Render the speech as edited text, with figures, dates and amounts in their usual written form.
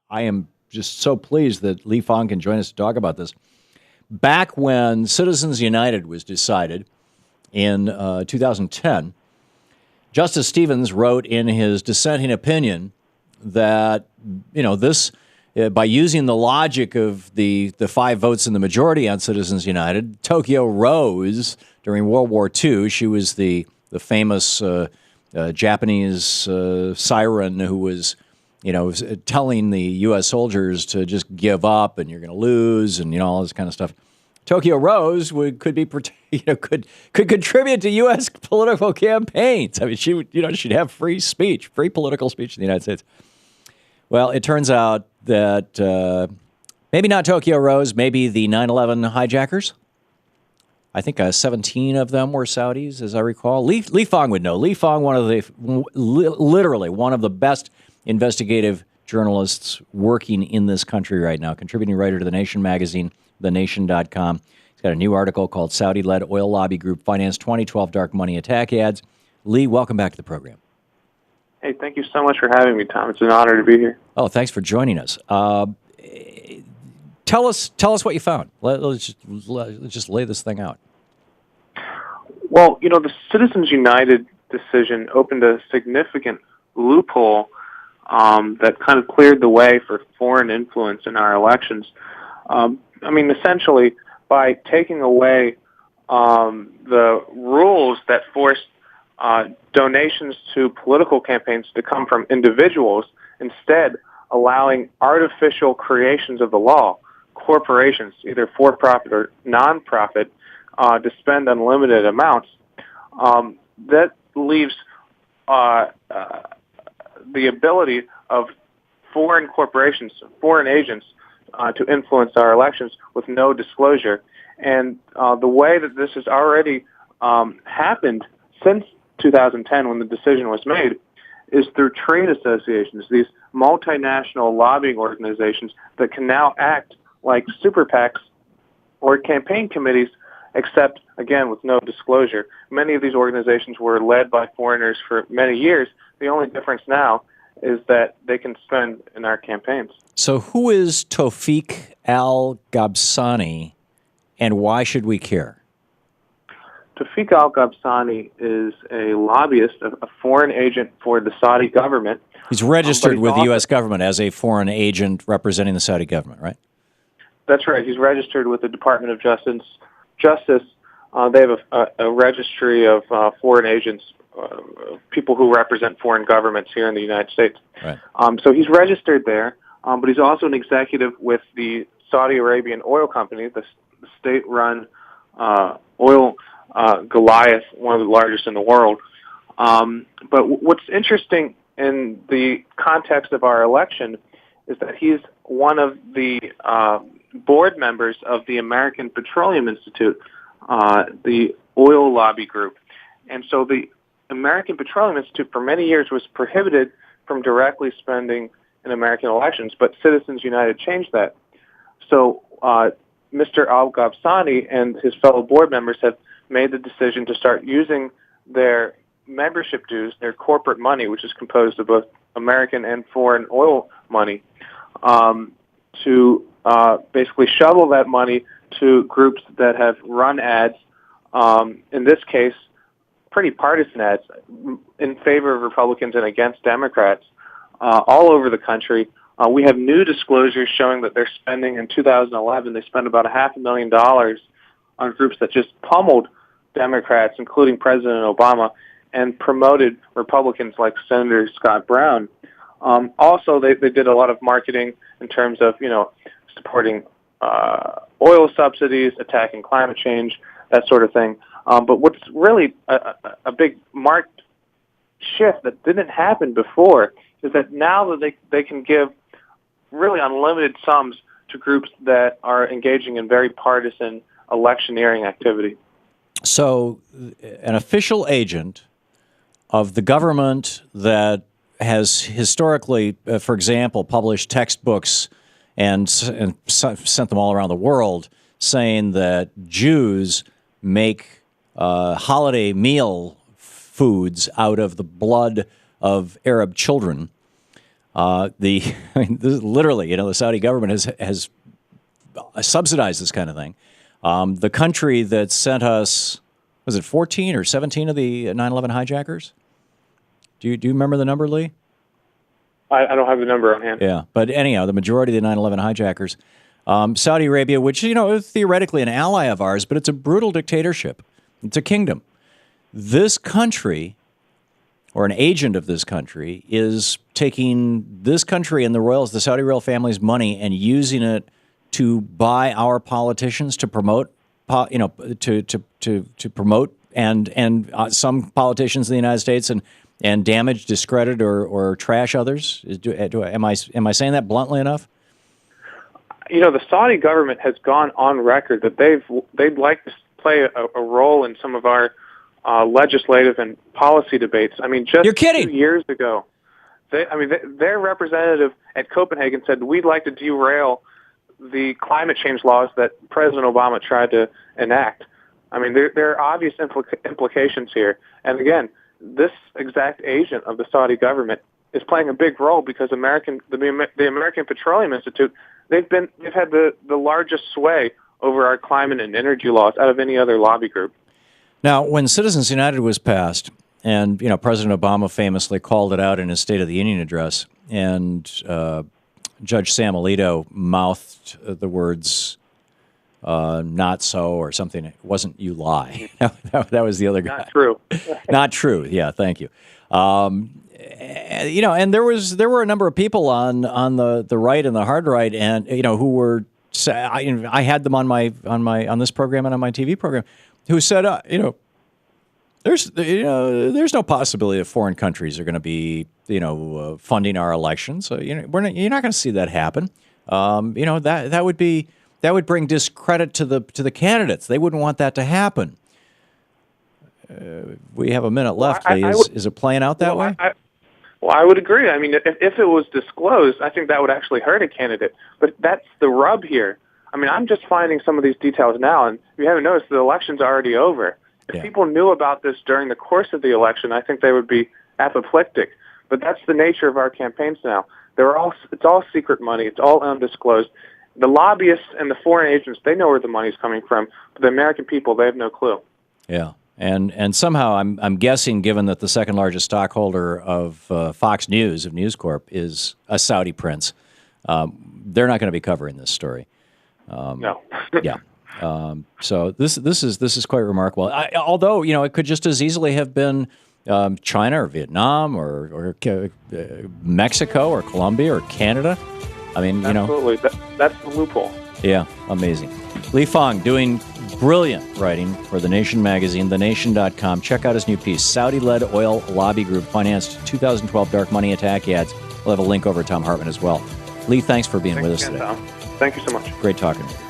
I am just so pleased that Lee Fang can join us to talk about this. Back when Citizens United was decided in 2010, Justice Stevens wrote in his dissenting opinion that, this, by using the logic of the 5 votes in the majority on Citizens United, Tokyo Rose during World War II. She was the famous Japanese siren who was, telling the U.S. soldiers to just give up and you're going to lose and, all this kind of stuff. Tokyo Rose could contribute to U.S. political campaigns. I mean, she'd have free political speech in the United States. Well, it turns out that maybe not Tokyo Rose, maybe the 9/11 hijackers. I think 17 of them were Saudis, as I recall. Lee Fang would know. Lee Fang, literally one of the best investigative journalists working in this country right now, contributing writer to The Nation magazine, thenation.com. He's got a new article called Saudi-Led Oil Lobby Group Financed 2012 Dark Money Attack Ads. Lee, welcome back to the program. Hey, thank you so much for having me, Tom. It's an honor to be here. Oh, thanks for joining us. Tell us what you found. Let's just lay this thing out. Well, the Citizens United decision opened a significant loophole that kind of cleared the way for foreign influence in our elections. Essentially, by taking away the rules that forced donations to political campaigns to come from individuals, instead allowing artificial creations of the law, corporations, either for-profit or non-profit, to spend unlimited amounts, that leaves the ability of foreign corporations, foreign agents, to influence our elections with no disclosure. And the way that this has already happened since 2010, when the decision was made, is through trade associations, these multinational lobbying organizations that can now act like super PACs or campaign committees, except, again, with no disclosure. Many of these organizations were led by foreigners for many years. The only difference now is that they can spend in our campaigns. So who is Tawfiq al-Ghabsani, and why should we care? Tawfiq al-Ghabsani is a lobbyist, a foreign agent for the Saudi government. He's registered with the U.S. government as a foreign agent representing the Saudi government, right? That's right. He's registered with the Department of Justice. They have a registry of foreign agents, people who represent foreign governments here in the United States. Right. So he's registered there, but he's also an executive with the Saudi Arabian oil company, the state-run oil Goliath, one of the largest in the world. But what's interesting in the context of our election is that he's one of the board members of the American Petroleum Institute, the oil lobby group. And so the American Petroleum Institute for many years was prohibited from directly spending in American elections, but Citizens United changed that. So Mr. al-Ghabsani and his fellow board members have made the decision to start using their membership dues, their corporate money, which is composed of both American and foreign oil money, to basically shovel that money to groups that have run ads, in this case, pretty partisan ads, in favor of Republicans and against Democrats, all over the country. We have new disclosures showing that they're spending, in 2011, they spent about $500,000 on groups that just pummeled Democrats, including President Obama, and promoted Republicans like Senator Scott Brown. Also, they did a lot of marketing in terms of, supporting oil subsidies, attacking climate change, that sort of thing. But what's really a big marked shift that didn't happen before is that now that they can give really unlimited sums to groups that are engaging in very partisan electioneering activity. So an official agent of the government that has historically, for example, published textbooks and sent them all around the world saying that Jews make holiday meal foods out of the blood of Arab children, I mean, this is literally, the Saudi government has subsidized this kind of thing. The country that sent us, was it 14 or 17 of the 9/11 hijackers? Do you remember the number, Lee? I don't have the number on hand. Yeah, but anyhow, the majority of the 9/11 hijackers, Saudi Arabia, which is theoretically an ally of ours, but it's a brutal dictatorship. It's a kingdom. This country, or an agent of this country, is taking this country and the Saudi royal family's money and using it to buy our politicians to promote, to promote and some politicians in the United States and damage, discredit, or trash others. Am I saying that bluntly enough? The Saudi government has gone on record that they'd like to play a role in some of our legislative and policy debates. I mean, just You're kidding. 2 years ago, their representative at Copenhagen said we'd like to derail the climate change laws that President Obama tried to enact. I mean, there are obvious implications here. And again, this exact agent of the Saudi government is playing a big role because the American Petroleum Institute, they've had the largest sway over our climate and energy laws out of any other lobby group. Now, when Citizens United was passed, and President Obama famously called it out in his State of the Union address, and Judge Sam Alito mouthed the words "not so" or something. It wasn't "you lie." that was the other guy. Not true. Not true. Yeah, thank you. And there were a number of people on the right and the hard right, and who were. I had them on this program and on my TV program, who said, there's no possibility that foreign countries are going to be, funding our elections. So, you're not going to see that happen. That would bring discredit to the candidates. They wouldn't want that to happen. We have a minute left. Is it playing out that way? I would agree. I mean, if it was disclosed, I think that would actually hurt a candidate. But that's the rub here. I mean, I'm just finding some of these details now, and if you haven't noticed, the election's already over. If people knew about this during the course of the election, I think they would be apoplectic. But that's the nature of our campaigns now. It's all secret money. It's all undisclosed. The lobbyists and the foreign agents, they know where the money's coming from. But the American people, they have no clue. Yeah. And somehow I'm guessing, given that the second largest stockholder of Fox News, of News Corp, is a Saudi prince, they're not going to be covering this story. No. Yeah. So this is quite remarkable. Although it could just as easily have been China or Vietnam or Mexico or Colombia or Canada. I mean, absolutely. That's the loophole. Yeah, amazing. Lee Fang doing brilliant writing for The Nation magazine, thenation.com. Check out his new piece, Saudi-led oil lobby group financed 2012 dark money attack ads. We'll have a link over at Thom Hartmann as well. Lee, thanks for being with us today. Tom. Thank you so much. Great talking to you.